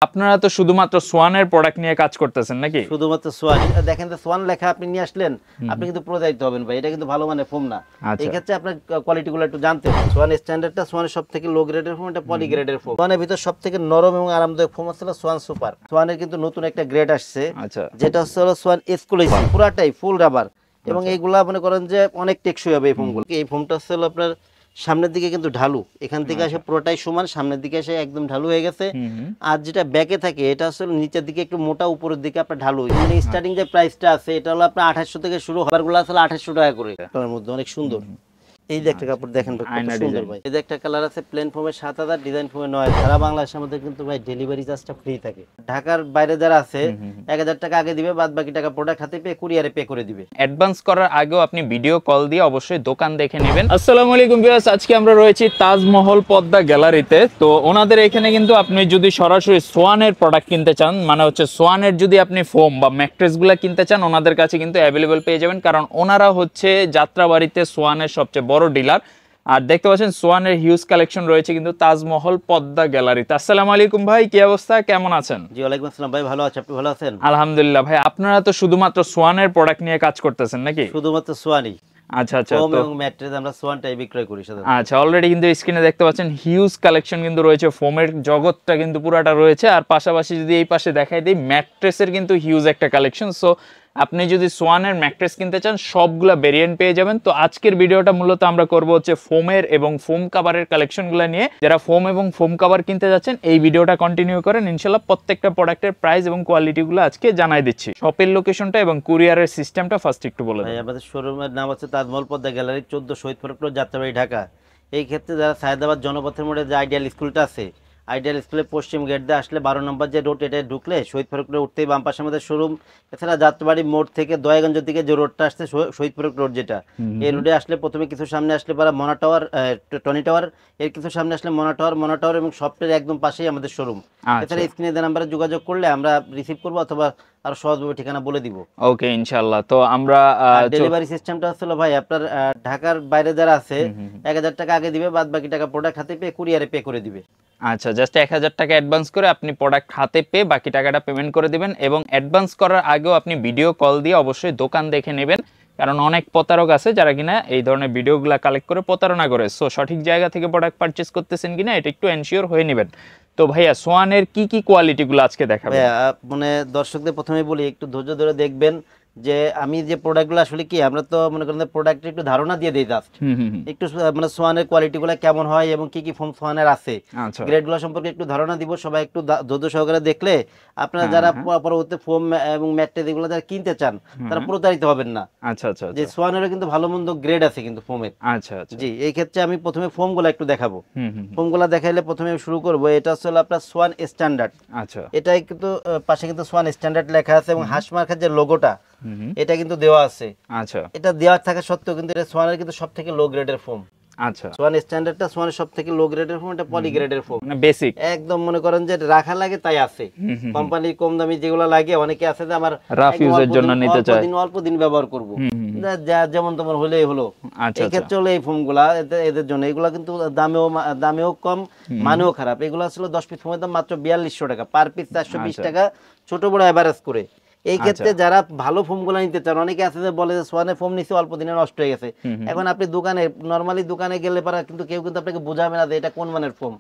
আপনারা তো শুধুমাত্র সোয়ানের প্রোডাক্ট নিয়ে কাজ করতেছেন নাকি? শুধুমাত্র সোয়ান। দেখেন তো সোয়ান লেখা আপনি নিয়ে আসলেন, আপনি কিন্তু প্রতারিত হবেন ভাই। এটা কিন্তু ভালো মানের ফোম না। এই ক্ষেত্রে আপনার কোয়ালিটি গুলো একটু জানতে হবে। সোয়ান স্ট্যান্ডার্ডটা সোয়ানের সবথেকে লো গ্রেডের ফোম, এটা পলি গ্রেডের ফোম। সোয়ানের ভিতর সবথেকে নরম এবং আরামদায়ক ফোম হচ্ছে সোয়ান সুপার। সোয়ানের কিন্তু নতুন একটা গ্রেড আসছে, যেটা হচ্ছে হলো সোয়ান এক্সক্লুসিভ, পুরাটাই ফুল রাবার। এবং এইগুলা মনে করেন যে অনেক টেকসই হবে এই ফোমগুলো। এই ফোমটা হচ্ছে হলো আপনার সামনের দিকে কিন্তু ঢালু, এখান থেকে আসে পুরোটাই সমান, সামনের দিকে এসে একদম ঢালু হয়ে গেছে। আর যেটা ব্যাকে থাকে এটা আসলে নিচের দিকে একটু মোটা, উপরের দিকে আপনার ঢালু। মানে স্টার্টিং যে প্রাইসটা আছে এটা হলো আপনার 2800 থেকে শুরু, হবারগুলো আসলে 2800 টাকা করে। এটার মধ্যে অনেক সুন্দর। এই যে একটা কাপড় দেখেন কত সুন্দর ভাই। এই যে একটা কালার আছে প্লেন ফোমের 7000, ডিজাইন ফোমের 9000। সারা বাংলাদেশের মধ্যে কিন্তু ভাই ডেলিভারি চার্জটা ফ্রি থাকে। ঢাকার বাইরে যারা আছে 1000 টাকা আগে দিবে, বাদ বাকি টাকা প্রোডাক্ট হাতে পেয়ে কুরিয়ারে পে করে দিবে। অ্যাডভান্স করার আগেও আপনি ভিডিও কল দিয়ে অবশ্যই দোকান দেখে নেবেন। আসসালামু আলাইকুম ভিউয়ার্স, আজকে আমরা রয়েছি তাজমহল পদ্মা গ্যালারিতে। তো ওনাদের এখানে কিন্তু আপনি যদি সরাসরি সোয়ানের প্রোডাক্ট কিনতে চান, মানে হচ্ছে সোয়ানের যদি আপনি ফোম বা ম্যাট্রেসগুলো কিনতে চান, ওনাদের কাছে কিন্তু অ্যাভেলেবল পেয়ে যাবেন। কারণ ওনারা হচ্ছে যাত্রাবাড়িতে সোয়ানের সবচেয়ে বড় ডিলার। আর দেখতে পাচ্ছেন সোয়ানের হিউজ কালেকশন রয়েছে কিন্তু তাজমহল পদ্মা গ্যালারিতে। আসসালামু আলাইকুম ভাই, কি অবস্থা, কেমন আছেন? জি ওয়ালাইকুম আসসালাম ভাই, ভালো আছি, আপনি ভালো আছেন? আলহামদুলিল্লাহ। ভাই আপনারা তো শুধুমাত্র সোয়ানের প্রোডাক্ট নিয়ে কাজ করতেছেন নাকি? শুধুমাত্র সোয়ানই। আচ্ছা আচ্ছা। ফোম এবং ম্যাট্রেস আমরা সোয়ানটাই বিক্রয় করি সাধারণত। আচ্ছা, অলরেডি কিন্তু স্ক্রিনে দেখতে পাচ্ছেন হিউজ কালেকশন কিন্তু রয়েছে, ফোমের জগৎটা কিন্তু পুরাটা রয়েছে। আর পাশাপাশি যদি এই পাশে দেখাই দিই, ম্যাট্রেসের কিন্তু হিউজ একটা কালেকশন। সো আপনি যদি সোয়ানের ম্যাট্রেস কিনতে চান, সবগুলা ভেরিয়েন্ট পেয়ে যাবেন। তো আজকের ভিডিওটা মূলত আমরা করব হচ্ছে ফোমের এবং ফোম কাভারের কালেকশনগুলো নিয়ে। যারা ফোম এবং ফোম কাভার কিনতে যাচ্ছেন, এই ভিডিওটা কন্টিনিউ করেন, ইনশাল্লাহ প্রত্যেকটা প্রোডাক্টের প্রাইস এবং কোয়ালিটিগুলো আজকে জানাই দিচ্ছি। শপের লোকেশনটা এবং কুরিয়ারের সিস্টেমটা ফার্স্ট একটু বলে দেন। আমাদের শোরুমের নাম হচ্ছে তাজমহল পদ্মা গ্যালারি, 14 শহীদ ফারুক রোড, যাত্রাবাড়ি, ঢাকা। এই ক্ষেত্রে যারা সায়দাবাদ জনপথের মোড়ে যে আইডিয়াল স্কুলটা আছে, আইডিয়াল স্কুলের পশ্চিম গেট দিয়ে আসলে 12 নম্বর যে রোড, এটা ঢুকলে শহীদ ফারুক রোড উঠতেই বাম পাশে আমাদের শোরুম। এছাড়া যাত্রাবাড়ি মোড় থেকে দয়াগঞ্জের দিকে যে রোডটা আসছে শহীদ ফারুক রোড, যেটা এই রোডে আসলে প্রথমে কিছু সামনে আসলে পারা মনা টাওয়ার, টনি টাওয়ার, এর কিছু সামনে আসলে মনা টাওয়ার এবং সফটের একদম পাশেই আমাদের শোরুম। এছাড়া স্ক্রিনে দেওয়া নাম্বারে যোগাযোগ করলে আমরা রিসিভ করবো অথবা আর সহজভাবে ঠিকানা বলে দিব। ওকে ইনশাআল্লাহ। তো আমরা ডেলিভারি সিস্টেমটা হচ্ছে ভাই আপনার ঢাকার বাইরে যারা আছে 1000 টাকা আগে দিবে, বাদ বাকি টাকা প্রোডাক্ট হাতে পেয়ে কুরিয়ারে পে করে দিবে। আচ্ছা, জাস্ট 1000 টাকা অ্যাডভান্স করে আপনি প্রোডাক্ট হাতে পেয়ে বাকি টাকাটা পেমেন্ট করে দিবেন। এবং অ্যাডভান্স করার আগেও আপনি ভিডিও কল দিয়ে অবশ্যই দোকান দেখে নেবেন, কারণ অনেক প্রতারক আছে যারা কিনা এই ধরনের ভিডিওগুলো কালেক্ট করে প্রতারণা করে। সো সঠিক জায়গা থেকে প্রোডাক্ট পারচেজ করতেছেন কিনা এটা একটু এনশিওর হয়ে নেবেন। তো ভাইয়া সোয়ানের কি কি কোয়ালিটিগুলো আজকে দেখাবেন? মানে দর্শকদের প্রথমে বলি একটু ধৈর্য ধরে দেখবেন যে আমি যে প্রোডাক্টগুলো আসলে কি, আমরা তো মনে করেন প্রোডাক্টের একটু ধারণা দিয়ে দিই জাস্ট একটু, মানে সোয়ানের কোয়ালিটিগুলো কেমন হয় এবং কি কি ফোম সোয়ানের আছে, গ্রেডগুলো সম্পর্কে একটু ধারণা দিব। সবাই একটু ধৈর্য সহকারে দেখলে আপনারা যারা পরবর্তী ফোম এবং ম্যাট্রেস এগুলো যারা কিনতে চান তারা প্রতারিত হবেন না। আচ্ছা আচ্ছা। যে সোয়ানেরও কিন্তু ভালো মন্দ গ্রেড আছে কিন্তু ফোমের। আচ্ছা আচ্ছা। জি, এই ক্ষেত্রে আমি প্রথমে ফোমগুলো একটু দেখাবো। ফোমগুলো দেখাইলে প্রথমে শুরু করব, এটা হচ্ছে আপনার সোয়ান স্ট্যান্ডার্ড। আচ্ছা, এটাই কিন্তু পাশে কিন্তু সোয়ান স্ট্যান্ডার্ড লেখা আছে এবং হাঁস মার্কার যে লোগোটা এটা কিন্তু দেওয়া আছে। আচ্ছা, এটা দেওয়া থাকা সত্ত্বেও কিন্তু এটা সোয়ানের কিন্তু সবথেকে লো গ্রেডের ফোম। আচ্ছা, সোয়ান স্ট্যান্ডার্ডটা সোয়ানের সবথেকে লো গ্রেডের ফোম, এটা পলি গ্রেডের ফোম, মানে বেসিক একদম মনে করেন যে রাখা লাগে তাই আছে। কোম্পানি কম দামি যেগুলো লাগে, অনেকে আছে যে আমার রাফ ইউজের জন্য নিতে চায়, অল্প দিন ব্যবহার করব, যেমন তেমন হলেই হলো। এই ক্ষেত্রে হলো এই ফোমগুলা এদের জন্য। এগুলা কিন্তু দামেও কম, মানেও খারাপ। এগুলো আসলে 10 পিস ফোমের দাম মাত্র 4200 টাকা, পার পিস 420 টাকা, ছোট বড় এভারেজ করে। এই ক্ষেত্রে যারা ভালো ফোমগুলো নিতে চান, অনেকে আছে যে বলে যে সোয়ানে ফোম নিচ্ছে অল্প দিনে নষ্ট হয়ে গেছে। এখন আপনি দোকানে নরমালি দোকানে গেলে পারা কিন্তু কেউ কিন্তু আপনাকে বোঝাবে না যে এটা কোন মানের ফোম।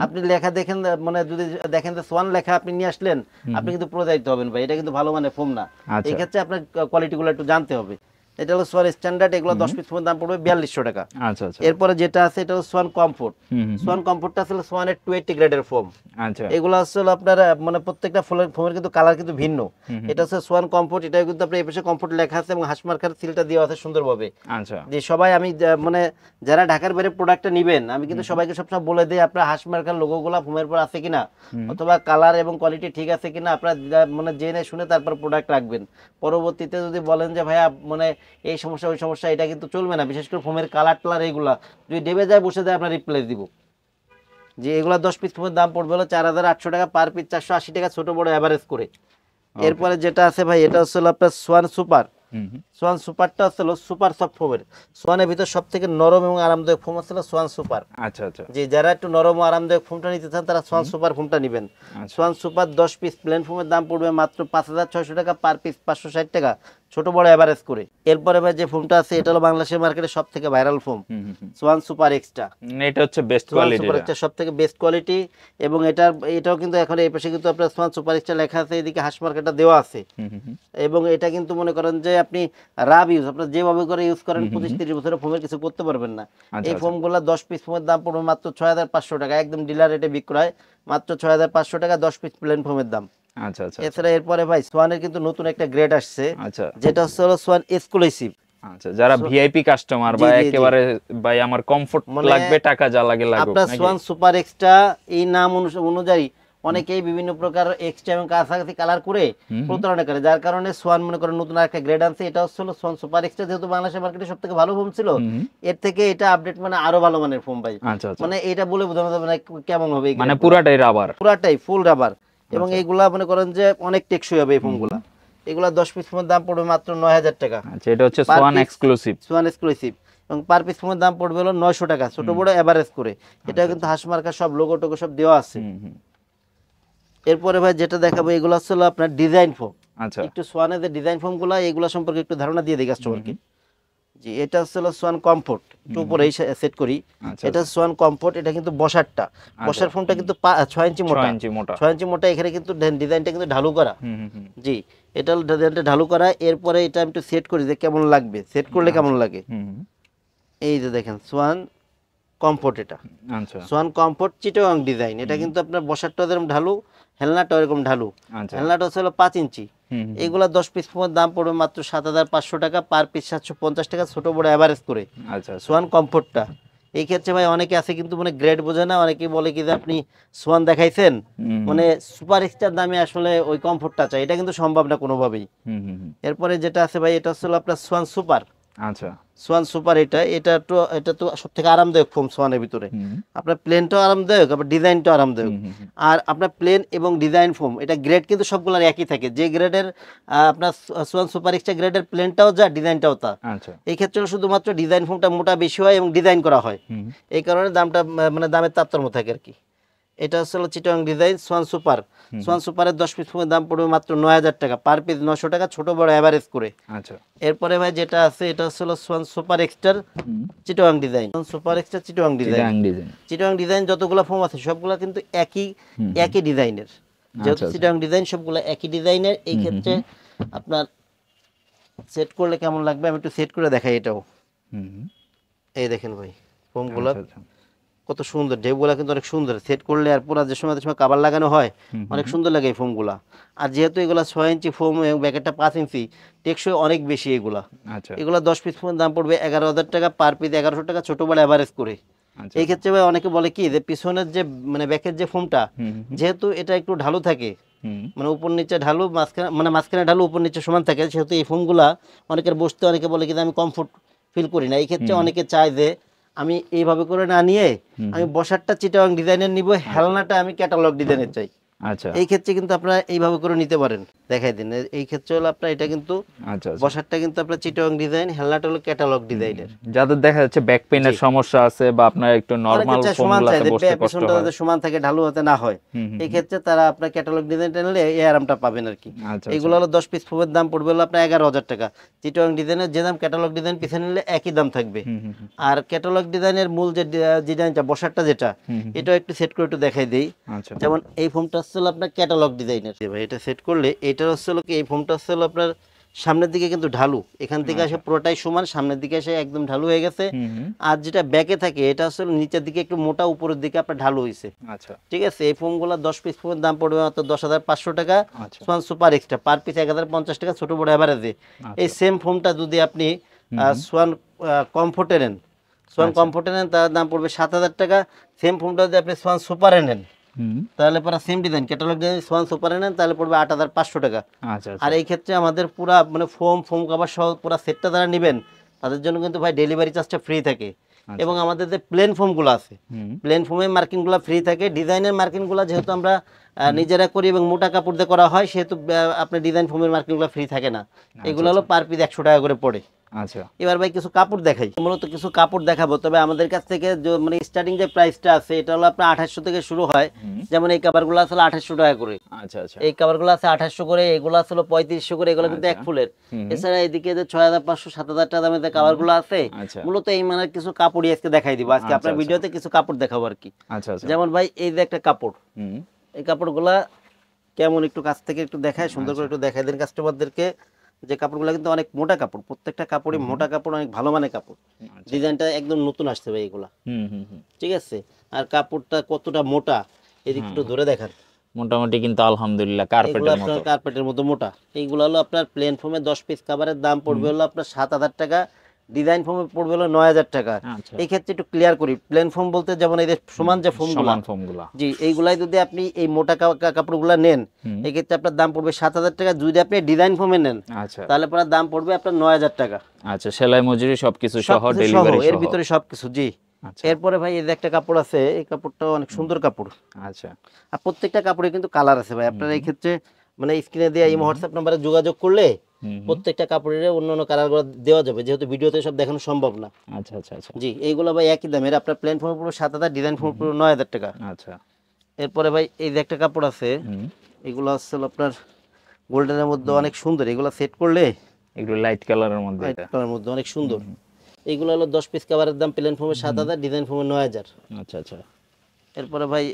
আপনি লেখা দেখেন, মানে যদি দেখেন যে সোয়ান লেখা আপনি নিয়ে আসলেন, আপনি কিন্তু প্রতারিত হবেন ভাই। এটা কিন্তু ভালো মানের ফোম না। এই ক্ষেত্রে আপনার কোয়ালিটিগুলো একটু জানতে হবে। এটা হলো সোয়ান স্ট্যান্ডার্ড, এগুলো 10 পিস ফোমের দাম পড়বে 4200 টাকা। আচ্ছা আচ্ছা। এরপরে যেটা আছে এটা হলো সোয়ান কমফোর্ট। সোয়ান কমফোর্টটা আসলে সোয়ানের 280 গ্রেডের ফোম। আচ্ছা, এগুলো আসলে আপনার মানে প্রত্যেকটা ফোমের কিন্তু কালার কিন্তু ভিন্ন। এটা হচ্ছে সোয়ান কমফোর্ট, এটাও কিন্তু আপনার এই পাশে কমফোর্ট লেখা আছে এবং হাঁস মার্কার সিলটা দেওয়া আছে সুন্দরভাবে। আচ্ছা, যে সবাই আমি মানে যারা ঢাকার বাইরে প্রোডাক্টটা নেবেন, আমি কিন্তু সবাইকে সবসময় বলে দিই আপনার হাঁস মার্কার লোগোগুলো ফোমের পর আছে কিনা, অথবা কালার এবং কোয়ালিটি ঠিক আছে কিনা আপনারা মানে জেনে শুনে তারপর প্রোডাক্ট রাখবেন। পরবর্তীতে যদি বলেন যে ভাইয়া মানে এই সমস্যা ওই সমস্যা, এটা কিন্তু চলবে না। বিশেষ করে ফোমের কালার টালার এগুলা যদি ডেবে যায় বসে যায়, আপনার রিপ্লেস দিব। যে এগুলা 10 পিস ফোমের দাম পড়বে হলো 4800 টাকা, পার পিস 480 টাকা, ছোট বড় এভারেজ করে। এরপরে যেটা আছে ভাই, এটা হচ্ছে আপনার সোয়ান সুপার। সোয়ান সুপারটা হলো সুপার সফট ফোমের। সোয়ানের ভিতর সবথেকে নরম এবং আরামদায়ক ফোম হলো সোয়ান সুপার। আচ্ছা আচ্ছা, যে যারা একটু নরম ও আরামদায়ক ফোমটা নিতে চান তারা সোয়ান সুপার ফোমটা নেবেন। সোয়ান সুপার 10 পিস প্লেন ফোমের দাম পড়বে মাত্র 5600 টাকা, পার পিস 560 টাকা, ছোট বড় এভারেজ করে। এরপরে ভাই যে ফোমটা আছে এটা হলো বাংলাদেশের মার্কেটে সবথেকে viral foam, Schwann super extra. এটা হচ্ছে বেস্ট কোয়ালিটি, সুপার এক্সট্রা সবথেকে বেস্ট কোয়ালিটি। এবং এটাও কিন্তু এখন এই পাশে কিন্তু আপনার সোয়ান সুপার এক্সট্রা লেখা আছে, এদিকে হাঁস মার্কেটটা দেওয়া আছে। এবং এটা কিন্তু মনে করেন যে আপনি রাব ইউজ, আপনার যেভাবে করে ইউজ করেন 25-30 বছরের ফোমের কিছু করতে পারবেন না। এই ফোমগুলো 10 পিস ফোমের দাম পড়বে মাত্র 6500 টাকা, একদম ডিলার রেটে বিক্রয়, মাত্র 6500 টাকা 10 পিস প্লেন ফোমের দাম। আচ্ছা আচ্ছা, এছাড়া এরপরে ভাই সোয়ানের কিন্তু নতুন একটা গ্রেড আসছে, আচ্ছা, যেটা হলো সোয়ান এক্সক্লুসিভ। আচ্ছা, যারা ভিআইপি কাস্টমার বা একেবারে ভাই আমার কমফোর্ট লাগবে, টাকা যা লাগে লাগুক, আপনার সোয়ান সুপার এক্সট্রা এই নাম অনুযায়ী অনেকেই বিভিন্ন প্রকার এক্সট্রা এবং কাছাকাছি কালার করে প্রতারণা করে, যার কারণে সোয়ান মনে করেন নতুন একটা গ্রেড আনছে। এটা হলো সোয়ান সুপার এক্সট্রা, যেহেতু বাংলাদেশের মার্কেটে সবথেকে ভালো ফোম ছিল, এর থেকে এটা আপডেট মানে আরো ভালো মানের ফোম ভাই। মানে এটা বলে বোঝানো যাবে না কেমন হবে, মানে পুরাটাই রাবার, পুরাটাই ফুল রাবার। এবং এইগুলা মনে করেন যে অনেক টেকসই হবে এই ফোমগুলা। এগুলা 10 পিস ফোমের দাম পড়বে মাত্র 9000 টাকা। আচ্ছা, এটা হচ্ছে সোয়ান এক্সক্লুসিভ, সোয়ান এক্সক্লুসিভ। এবং পার পিস ফোমের দাম পড়বে হলো 900 টাকা, ছোট বড় এভারেজ করে। এটা কিন্তু হাঁস মার্কা সব লোগো টোগো সব দেওয়া আছে। এরপরে ভাই যেটা দেখাবো এগুলো হলো আপনার ডিজাইন ফোম। আচ্ছা, একটু সোয়ানের যে ডিজাইন ফোমগুলো এগুলো সম্পর্কে একটু ধারণা দিয়ে দিই কাস্টমারকে। জি, এটা হলো সোয়ান কমফোর্ট, একটু উপরে সেট করি। এটা সোয়ান কমফোর্ট, এটা কিন্তু বসারটা, বসার ফোমটা কিন্তু 6 ইঞ্চি মোটা, 6 ইঞ্চি মোটা। এখানে কিন্তু ডিজাইনটা কিন্তু ঢালু করা। জি, এটা ডিজাইনটা ঢালু করা। এরপরে এটা আমি একটু সেট করি যে কেমন লাগবে, সেট করলে কেমন লাগে। এই যে দেখেন সোয়ান কমফোর্ট, এটা সোয়ান কমফোর্ট চিটাগাং ডিজাইন। এটা কিন্তু আপনার বসারটা এরকম ঢালু, হেলনাটা এরকম ঢালু। হেলনাটা হলো 5 ইঞ্চি। এগুলা 10 পিস ফোমের দাম পড়বে মাত্র 7500 টাকা, পার পিস 750 টাকা, ছোট বড় এভারেজ করে। সোয়ান কমফোর্টটা এই ক্ষেত্রে ভাই অনেকে আছে কিন্তু মানে গ্রেড বোঝে না, অনেকে বলে কি যে আপনি সোয়ান দেখাইছেন মানে সুপার এক্সট্রার দামে আসলে ওই কমফোর্টটা চাই, এটা কিন্তু সম্ভব না কোনোভাবেই। এরপরে যেটা আছে ভাই এটা হলো আপনার সোয়ান সুপার। আচ্ছা, সোয়ান সুপার এটা তো সবথেকে আরামদায়ক ফোম সোয়ানের ভিতরে। আপনার প্লেনটাও আরামদায়ক, আবার ডিজাইনটাও আরামদায়ক। আর আপনার প্লেন এবং ডিজাইন ফোম এটা গ্রেড কিন্তু সবগুলোর একই থাকে, যে গ্রেডের আপনার সোয়ান সুপার এক্সট্রা গ্রেডের প্লেনটাও যা ডিজাইনটাও তা। এই ক্ষেত্রে শুধুমাত্র ডিজাইন ফোমটা মোটা বেশি হয় এবং ডিজাইন করা হয়, এই কারণে দামটা মানে দামের তারতম্য থাকে আর কি। এটা হলো চিটাগাং ডিজাইন সোয়ান সুপার। সোয়ান সুপারের 10 পিস ফোমের দাম পড়বে মাত্র 9000 টাকা, পার পিস 900 টাকা, ছোট বড় এভারেজ করে। আচ্ছা, এরপরে ভাই যেটা আছে এটা হলো Schwann super extra Chittagong design. Super extra Chittagong design, Chittagong design যতগুলো ফোম আছে সবগুলো কিন্তু একই ডিজাইনের, যেহেতু চিটাগাং ডিজাইন সবগুলো একই ডিজাইনের। এই ক্ষেত্রে আপনার সেট করলে কেমন লাগবে আমি একটু সেট করে দেখাই। এটাও এই দেখেন ভাই ফোমগুলো কত সুন্দর, ঢেউগুলা কিন্তু অনেক সুন্দর, সেট করলে আর পুরো যে সময় কাভার লাগানো হয় অনেক সুন্দর লাগে এই ফোমগুলা। আর যেহেতু এগুলা 6 ইঞ্চি ফোম এবং ব্যাকেটটা 5 ইঞ্চি, টেকসই অনেক বেশি এগুলা। এগুলা 10 পিস ফোমের দাম পড়বে 11000 টাকা, পার পিস 1100 টাকা, ছোট বড় এভারেজ করে। এই ক্ষেত্রে ভাই অনেকে বলে কি যে পিছনের যে মানে ব্যাকের যে ফোমটা, যেহেতু এটা একটু ঢালু থাকে, মানে উপর নিচে ঢালু, মাঝখানে ঢালু, উপর নিচে সমান থাকে, সেহেতু এই ফোমগুলা অনেকের বসতে অনেকে বলে কি আমি কমফোর্ট ফিল করি না। এই ক্ষেত্রে অনেকে চায় যে আমি এইভাবে করে না নিয়ে আমি বসারটা চিটাগাং ডিজাইনের নিব, হেলনাটা আমি ক্যাটালগ ডিজাইনের চাই। আচ্ছা, এই ক্ষেত্রে কিন্তু আপনারা এইভাবে করে নিতে পারেন, দেখাই দিন। এই ক্ষেত্রে হলো আপনার এটা কিন্তু বসারটা কিন্তু আপনার চিটাগাং ডিজাইন, হেলনাটা হলো ক্যাটালগ ডিজাইনের। যাদের দেখা যাচ্ছে ব্যাক পেইনের সমস্যা আছে বা আপনার একটু নরমাল ফোমগুলোতে বসতে কষ্ট হয়, যাদের সমান থাকে, ঢালু হতে না হয়, এই ক্ষেত্রে তারা আপনার ক্যাটালগ ডিজাইনটা নিলে এই আরামটা পাবেন আর কি। এগুলো হলো 10 পিস ফোমের দাম পড়বে হলো আপনার 11000 টাকা। চিটাগাং ডিজাইনের যে দাম ক্যাটালগ ডিজাইন পিছনে নিলে একই দাম থাকবে। আর ক্যাটালগ ডিজাইনের মূল যে ডিজাইনটা বসারটা যেটা, এটাও একটু সেট করে একটু দেখাই দেই। যেমন এই ফোমটা হলো আপনার ক্যাটালগ ডিজাইনের, ভাই এটা সেট করলে এটা হলো কি, এই ফোমটা হলো আপনার সামনের দিকে কিন্তু ঢালু, এখান থেকে আসে পুরোটাই সমান, সামনের দিকে এসে একদম ঢালু হয়ে গেছে। আর যেটা ব্যাকে থাকে এটা আসলে নিচের দিকে একটু মোটা, উপরের দিকে আপনার ঢালু হয়েছে। আচ্ছা, ঠিক আছে। এই ফোমগুলো 10 পিস ফোমের দাম পড়বে মাত্র 10500 টাকা। Schwann super extra per piece 1050 টাকা, ছোট বড় এভারেজে। এই সেম ফোমটা যদি আপনি সোয়ান কমফোর্টে নেন, সোয়ান কমফোর্টে নেন তার দাম পড়বে 7000 টাকা। সেম ফোমটা যদি আপনি সোয়ান সুপারে নেন তাহলে পরে সেম ডিজাইন ক্যাটালগ ডিজাইন সোয়ান সুপারে নেন তাহলে পড়বে 8500 টাকা। আর এই ক্ষেত্রে আমাদের পুরা মানে ফোম কভার সহ পুরো সেটটা যারা নেবেন তাদের জন্য কিন্তু ভাই ডেলিভারি চার্জটা ফ্রি থাকে। এবং আমাদের যে প্লেন ফোমগুলো আছে প্লেন ফোমের মার্কিংগুলো ফ্রি থাকে। ডিজাইনের মার্কিংগুলো যেহেতু আমরা নিজেরা করি এবং মোটা কাপড় দিয়ে করা হয় সেহেতু আপনার ডিজাইন ফোমের মার্কিংগুলো ফ্রি থাকে না। এগুলো হলো পার পিস 100 টাকা করে পড়ে। আচ্ছা, এবার ভাই কিছু কাপড় দেখাই, মূলত কিছু কাপড় দেখাবো। তবে আমাদের কাছ থেকে মানে স্টার্টিং যে প্রাইসটা আছে এটা হলো আপনার 2800 থেকে শুরু হয়। যেমন এই কাভারগুলো আসলে 2800 টাকা করে। আচ্ছা আচ্ছা, এই কাভারগুলো আছে 2800 করে, এগুলো আসলে 3500 করে, এগুলো কিন্তু এক ফুলের। এছাড়া এদিকে যে 6500 7000 টাকা দামের যে কাভারগুলো আছে মূলত এই মানের কিছু কাপড়ই আজকে দেখাই দিব। আজকে আপনার ভিডিওতে কিছু কাপড় দেখাবো আর কি। আচ্ছা আচ্ছা, যেমন ভাই এই যে একটা কাপড়, এই কাপড়গুলা কেমন একটু কাছ থেকে একটু দেখায়, সুন্দর করে একটু দেখাই দেন কাস্টমারদেরকে। যে কাপড়গুলো কিন্তু অনেক মোটা কাপড়, প্রত্যেকটা কাপড়ই মোটা কাপড়, অনেক ভালো মানের কাপড়। ডিজাইনটা একদম নতুন আসছে ভাই এগুলা, ঠিক আছে। আর কাপড়টা কতটা মোটা এদিকে একটু ধরে দেখান। মোটামুটি কিন্তু আলহামদুলিল্লাহ কার্পেটের মতো, কার্পেটের মতো মোটা। এইগুলো হলো আপনার প্লেন ফোমে 10 পিস কাভারের দাম পড়বে হলো আপনার 7000 টাকা, ডিজাইন ফোমে পড়বে হলো 9000 টাকা। এই ক্ষেত্রে একটু ক্লিয়ার করি, প্লেন ফোম বলতে যেমন এই যে সমান যে ফোমগুলো, জি এইগুলাই যদি আপনি এই মোটা কাপড়গুলো নেন এই ক্ষেত্রে আপনার দাম পড়বে 7000 টাকা। যদি আপনি ডিজাইন ফোমে নেন তাহলে আপনার দাম পড়বে আপনার 9000 টাকা। আচ্ছা, সেলাই মজুরি সবকিছু সহ, ডেলিভারি সহ, এর ভিতরে সবকিছু। জি, এরপরে ভাই এই যে একটা কাপড় আছে, এই কাপড়টাও অনেক সুন্দর কাপড়। আচ্ছা, আর প্রত্যেকটা কাপড়ে কিন্তু কালার আছে ভাই। আপনার এই ক্ষেত্রে মানে স্ক্রিনে দেওয়া এই হোয়াটসঅ্যাপ নাম্বারে যোগাযোগ করলে প্রত্যেকটা কাপড়ের অন্য কালার দেওয়া যাবে, যেহেতু ভিডিওতে সব দেখানো সম্ভব না। আচ্ছা আচ্ছা আচ্ছা, জি এইগুলো ভাই একই দামের। আপনার প্লেন ফোম পুরো 7000, ডিজাইন ফোম পুরো 9000 টাকা। আচ্ছা, এরপরে ভাই এই যে একটা কাপড় আছে, এগুলো হচ্ছে আপনার গোল্ডেনের মধ্যে অনেক সুন্দর। এগুলো সেট করলে এগুলো লাইট কালারের মধ্যে, লাইট কালারের মধ্যে অনেক সুন্দর। এইগুলো হলো 10 পিস কাভারের দাম প্লেন ফোমে 7000, ডিজাইন ফোমে 9000। আচ্ছা আচ্ছা, এরপরে ভাই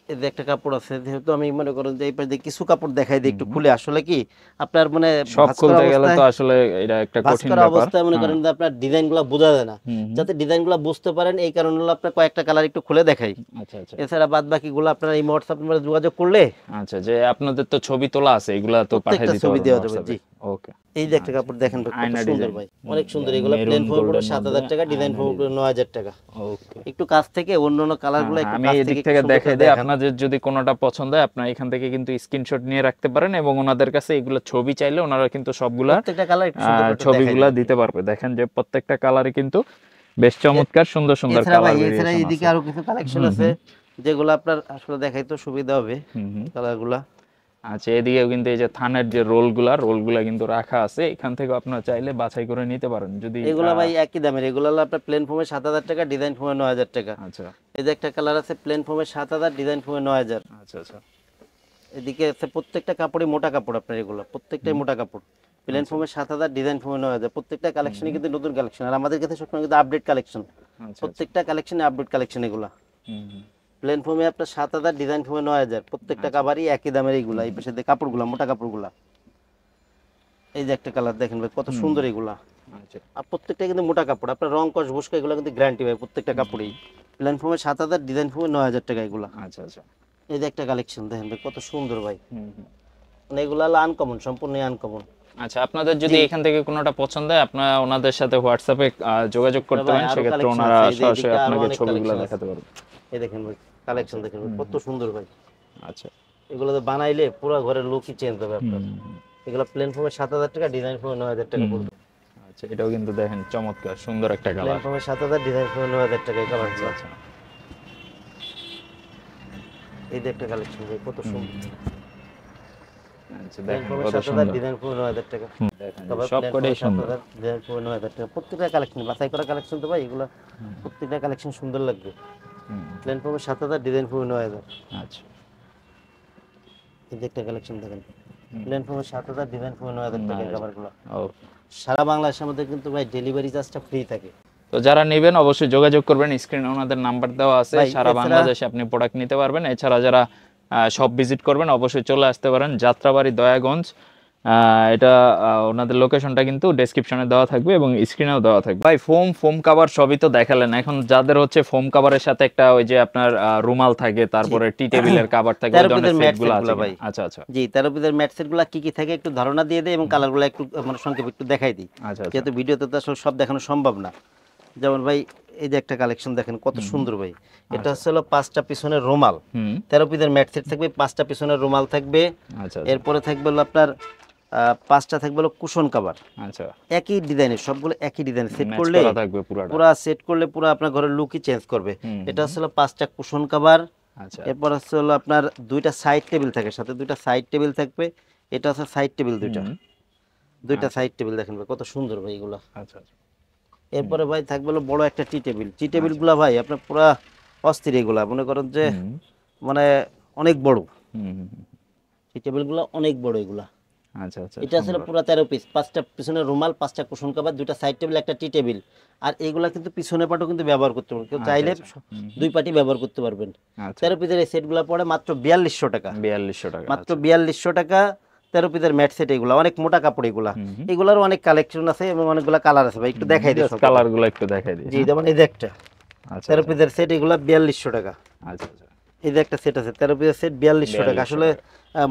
এই যে একটা কাপড় আছে, যেহেতু আমি মনে করেন যে এই পাশে কিছু কাপড় দেখাই দিই একটু খুলে। আসলে কি আপনার মানে সব খুলতে গেলে তো আসলে এটা একটা কঠিন ব্যাপার। অবস্থায় মনে করেন যে আপনার ডিজাইনগুলো বোঝা যায় না, যাতে ডিজাইনগুলো বুঝতে পারেন এই কারণে হলো আপনার কয়েকটা কালার একটু খুলে দেখাই। আচ্ছা আচ্ছা, এছাড়া বাদ বাকিগুলো আপনারা এই হোয়াটসঅ্যাপ নম্বরে যোগাযোগ করলে, আচ্ছা, যে আপনাদের তো ছবি তোলা আছে, এগুলা তো পাঠিয়ে দিতে ছবি দেওয়া যাবে। জি, ওকে। এই যে একটা কাপড় দেখেন ভাই, কত সুন্দর ভাই, অনেক সুন্দর। এগুলো প্লেন ফোম পুরো 7000 টাকা, ডিজাইন ফোম পুরো 9000 টাকা। ওকে, একটু কাছ থেকে অন্যান্য কালারগুলো একটু আমি কাছ এদিক থেকে দেখাই দেই। আপনাদের যদি কোনোটা পছন্দ হয় আপনারা এখান থেকে কিন্তু স্ক্রিনশট নিয়ে রাখতে পারেন, এবং ওনাদের কাছে এগুলো ছবি চাইলে ওনারা কিন্তু সবগুলা প্রত্যেকটা কালার একটু সুন্দর করে ছবিগুলা দিতে পারবে। দেখেন যে প্রত্যেকটা কালারে কিন্তু বেশ চমৎকার সুন্দর সুন্দর কালার। এছাড়া এদিকে আরো কিছু কালেকশন আছে যেগুলো আপনার আসলে দেখাইতে সুবিধা হবে কালারগুলা। আচ্ছা, এদিকেও কিন্তু এই যে থানের যে রোলগুলা কিন্তু রাখা আছে, এখান থেকে আপনারা চাইলে বাছাই করে নিতে পারেন। যদি এগুলা ভাই একই দামের, এগুলো হলো আপনার প্লেন ফোমে 7000 টাকা, ডিজাইন ফোমে 9000 টাকা। আচ্ছা, এই যে একটা কালার আছে প্লেন ফোমে 7000, ডিজাইন ফোমে 9000। আচ্ছা আচ্ছা, এদিকে আছে প্রত্যেকটা কাপড়ই মোটা কাপড়। আপনার এগুলো প্রত্যেকটাই মোটা কাপড়, প্লেন ফোমে 7000, ডিজাইন ফোমে 9000। প্রত্যেকটা কালেকশনই কিন্তু নতুন কালেকশন, আর আমাদের কাছে সবসময় কিন্তু আপডেট কালেকশন। প্রত্যেকটা কালেকশনে আপডেট কালেকশন এগুলা। প্লেন ফোমে আপনার 7000, ডিজাইন ফোমে 9000। প্রত্যেকটা কাভারই একই দামের এইগুলা। এই পাশে কাপড়গুলা মোটা কাপড়গুলা। এই যে একটা কালার দেখেন ভাই, কত সুন্দর এগুলা। আর প্রত্যেকটা কিন্তু মোটা কাপড়। আপনার রং কস বুস্কা এগুলো কিন্তু গ্যারান্টি ভাই প্রত্যেকটা কাপড়ই। প্লেন ফোমে 7000, ডিজাইন ফোমে 9000 টাকা এগুলা। আচ্ছা আচ্ছা, এই যে একটা কালেকশন দেখেন ভাই, কত সুন্দর ভাই। মানে এগুলা হলো আনকমন, সম্পূর্ণ আনকমন। আচ্ছা, আপনাদের যদি এখান থেকে কোনোটা পছন্দ হয় আপনারা ওনাদের সাথে হোয়াটসঅ্যাপে যোগাযোগ করতে পারেন, সেক্ষেত্রে ওনারা সরাসরি আপনাকে ছবিগুলো দেখাতে পারবে। এই দেখেন ভাই কালেকশন দেখেন কত সুন্দর ভাই। আচ্ছা, এগুলো তো বানাইলে পুরো ঘরের লুকই চেঞ্জ হবে আপনার। এগুলো প্লেন ফোমে 7000 টাকা, ডিজাইন ফোমে 9000 টাকা পড়বে। আচ্ছা, এটাও কিন্তু দেখেন চমৎকার সুন্দর একটা কালার। প্লেন ফোমে 7000, ডিজাইন ফোমে 9000 টাকা এই কালারগুলো। আচ্ছা, এই যে একটা কালেকশন ভাই, কত সুন্দর। আচ্ছা, দেখেন কত সুন্দর, ডিজাইন ফোমে 9000 টাকা। দেখেন সবকটাই সুন্দর, ডিজাইন ফোমে 9000 টাকা। প্রত্যেকটা কালেকশন বাছাই করা কালেকশন তো ভাই, এগুলো প্রত্যেকটা কালেকশন সুন্দর লাগবে। প্লেন ফোমে 7000, ডিজাইন ফোমে 9000। আচ্ছা, এই যে একটা কালেকশন দেখেন, প্লেন ফোমে 7000, ডিজাইন ফোমে 9000 টাকা এই কাভারগুলো। ও, সারা বাংলাদেশের মধ্যে কিন্তু ভাই ডেলিভারি চার্জটা ফ্রি থাকে। তো যারা নেবেন অবশ্যই যোগাযোগ করবেন, স্ক্রিনে ওনাদের নাম্বার দেওয়া আছে। সারা বাংলাদেশে আপনি প্রোডাক্ট নিতে পারবেন। এছাড়া যারা সব ভিজিট করবেন অবশ্যই চলে আসতে পারেন যাত্রাবাড়ি, দয়াগঞ্জ। এটা ওনাদের লোকেশনটা কিন্তু ডেসক্রিপশনে দেওয়া থাকবে এবং স্ক্রিনেও দেওয়া থাকবে। ভাই ফোম কাভার সবই তো দেখালেন, এখন যাদের হচ্ছে ফোম কাভারের সাথে একটা ওই যে আপনার রুমাল থাকে, তারপরে টি টেবিলের কভার থাকে, ওই ধরনের সেটগুলো আছে ভাই? আচ্ছা আচ্ছা, জি 13 পিসের ম্যাট সেটগুলো কি কি থাকে একটু ধারণা দিয়ে দেই এবং কালারগুলো একটু মানে সংক্ষেপে একটু দেখাই দিই। আচ্ছা, যেহেতু ভিডিওতে তো আসলে সব দেখানো সম্ভব না। যেমন ভাই এই যে একটা কালেকশন দেখেন কত সুন্দর ভাই। এটা হচ্ছে হলো 5টা পিছনের রুমাল, 13 পিসের ম্যাট সেট থাকবে, 5টা পিছনের রুমাল থাকবে। আচ্ছা, এরপরে থাকবে হলো আপনার 5টা থাকবে হলো কুশন কভার, আচ্ছা একই ডিজাইনের, সবগুলো একই ডিজাইন, সেট ম্যাচ করলে করা থাকবে পুরাটা। পুরা সেট করলে পুরো আপনার ঘরের লুকই চেঞ্জ করবে। এটা হচ্ছে হলো 5টা কুশন কভার। আচ্ছা এরপর হচ্ছে হলো আপনার 2টা সাইড টেবিল থাকে, সাথে 2টা সাইড টেবিল থাকবে। এটা হচ্ছে সাইড টেবিল, 2টা সাইড টেবিল দেখেন ভাই কত সুন্দর ভাই এগুলো। আচ্ছা এরপরে ভাই থাকবে হলো বড় একটা টি টেবিল। টি টেবিল গুলা ভাই আপনার পুরা অস্থির, এগুলা মনে করেন যে মানে অনেক বড়। টি টেবিল গুলা অনেক বড় এগুলা। আচ্ছা আচ্ছা এটা আসলে পুরো 13 পিস, 5টা পিছনে রুমাল, 5টা কুশন কভার, 2টা সাইড টেবিল, একটা টি টেবিল। আর এগুলা কিন্তু পিছনের পাটও কিন্তু ব্যবহার করতে পারবেন, কেউ চাইলে 2 পাটি ব্যবহার করতে পারবেন। 13 পিসের এই সেটগুলো পড়ে মাত্র 4200 টাকা, 4200 টাকা, মাত্র 4200 টাকা। 13 পিসের ম্যাট সেট এগুলা, অনেক মোটা কাপড় এগুলা। এগুলার অনেক কালেকশন আছে এবং অনেকগুলা কালার আছে ভাই, একটু দেখাই দিই কালারগুলো একটু দেখাই দিই। জি যেমন এই যে একটা 13 পিসের সেট, এগুলা 4200 টাকা। আচ্ছা আচ্ছা এই যে একটা সেট আছে 13 পিসের সেট 4200 টাকা। আসলে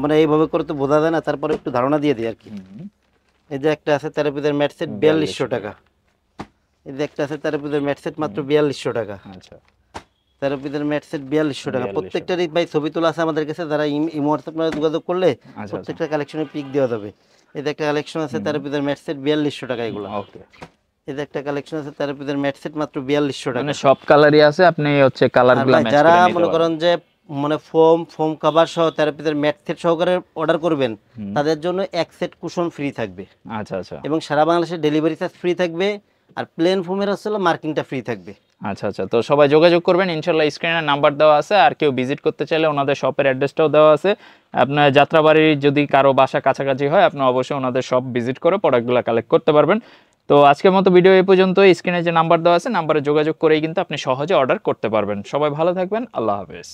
মানে এইভাবে করে তো বোঝা যায় না, তারপরে একটু ধারণা দিয়ে দিই আর কি। এই যে একটা আছে 13 পিসের ম্যাট সেট 4200 টাকা। এই যে একটা আছে 13 পিসের ম্যাট সেট মাত্র 4200 টাকা। আচ্ছা 13 পিসের ম্যাট সেট 4200 টাকা। প্রত্যেকটারই ভাই ছবি তোলা আছে আমাদের কাছে, যারা ইমো হোয়াটসঅ্যাপ নাম্বারে যোগাযোগ করলে প্রত্যেকটা কালেকশনের পিক দেওয়া যাবে। এই যে একটা কালেকশন আছে 13 পিসের ম্যাট সেট 4200 টাকা এগুলো। ওকে এই যে একটা কালেকশন আছে 13 পিসের ম্যাট সেট মাত্র 4200 টাকা। মানে সব কালারই আছে, আপনি হচ্ছে কালারগুলো ম্যাচ করে যারা নিতে মনে করেন যে মানে ফোম কভার সহ 13 পিসের ম্যাট সেট সহকারে অর্ডার করবেন, তাদের জন্য এক সেট কুশন ফ্রি থাকবে। আচ্ছা আচ্ছা এবং সারা বাংলাদেশে ডেলিভারি চার্জ ফ্রি থাকবে। আর প্লেন ফোমের আসলে মার্কিংটা ফ্রি থাকবে। আচ্ছা আচ্ছা, তো সবাই যোগাযোগ করবেন ইনশাল্লাহ। স্ক্রিনে নাম্বার দেওয়া আছে, আর কেউ ভিজিট করতে চাইলে ওনাদের শপের অ্যাড্রেসটাও দেওয়া আছে। আপনার যাত্রাবাড়ির যদি কারো বাসা কাছাকাছি হয়, আপনি অবশ্যই ওনাদের শপ ভিজিট করে প্রোডাক্টগুলো কালেক্ট করতে পারবেন। তো আজকের মতো ভিডিও এই পর্যন্ত। স্ক্রিনে যে নাম্বার দেওয়া আছে, নাম্বারে যোগাযোগ করেই কিন্তু আপনি সহজে অর্ডার করতে পারবেন। সবাই ভালো থাকবেন, আল্লাহ হাফেজ।